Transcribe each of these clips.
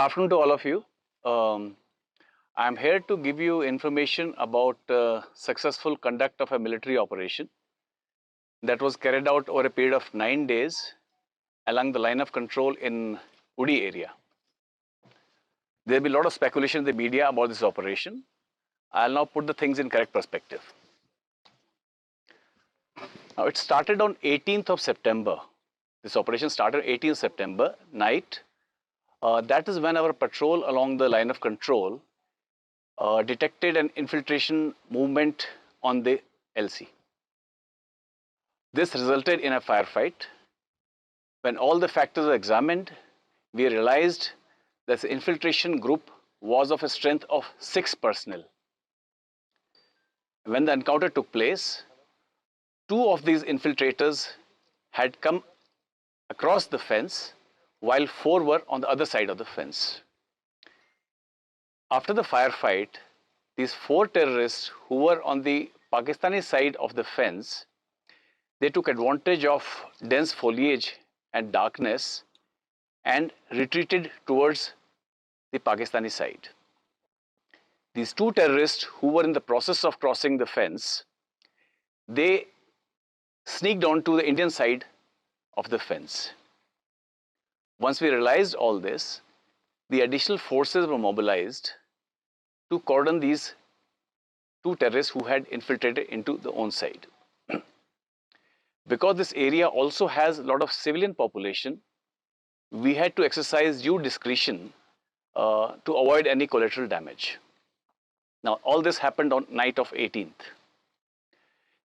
afternoon to all of you. I'm here to give you information about successful conduct of a military operation that was carried out over a period of 9 days along the line of control in Uri area. There will be a lot of speculation in the media about this operation. I'll now put the things in correct perspective. Now, it started on 18th of September. This operation started 18th September night. That is when our patrol along the line of control detected an infiltration movement on the LC. This resulted in a firefight. When all the factors were examined, we realized that the infiltration group was of a strength of 6 personnel. When the encounter took place, 2 of these infiltrators had come across the fence while 4 were on the other side of the fence. After the firefight, these 4 terrorists who were on the Pakistani side of the fence, they took advantage of dense foliage and darkness and retreated towards the Pakistani side. These 2 terrorists who were in the process of crossing the fence, they sneaked onto the Indian side of the fence. Once we realized all this, the additional forces were mobilized to cordon these 2 terrorists who had infiltrated into the own side. Because this area also has a lot of civilian population, we had to exercise due discretion to avoid any collateral damage. Now, all this happened on night of 18th.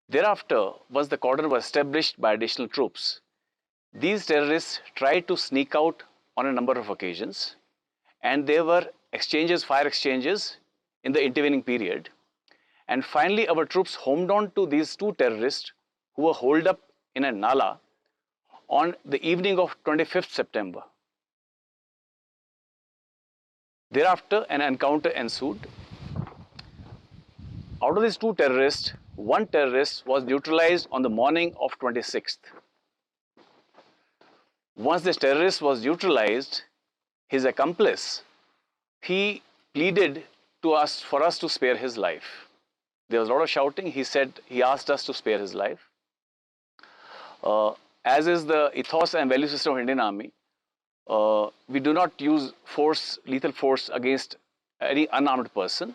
Thereafter, once the cordon was established by additional troops, these terrorists tried to sneak out on a number of occasions, and there were exchanges, fire exchanges in the intervening period. And finally, our troops homed on to these 2 terrorists who were holed up in a nala on the evening of 25th September. Thereafter, an encounter ensued. Out of these 2 terrorists, 1 terrorist was neutralized on the morning of 26th. Once this terrorist was neutralized, his accomplice, he pleaded to us for us to spare his life. There was a lot of shouting. He asked us to spare his life. As is the ethos and value system of Indian Army, we do not use force, lethal force against any unarmed person.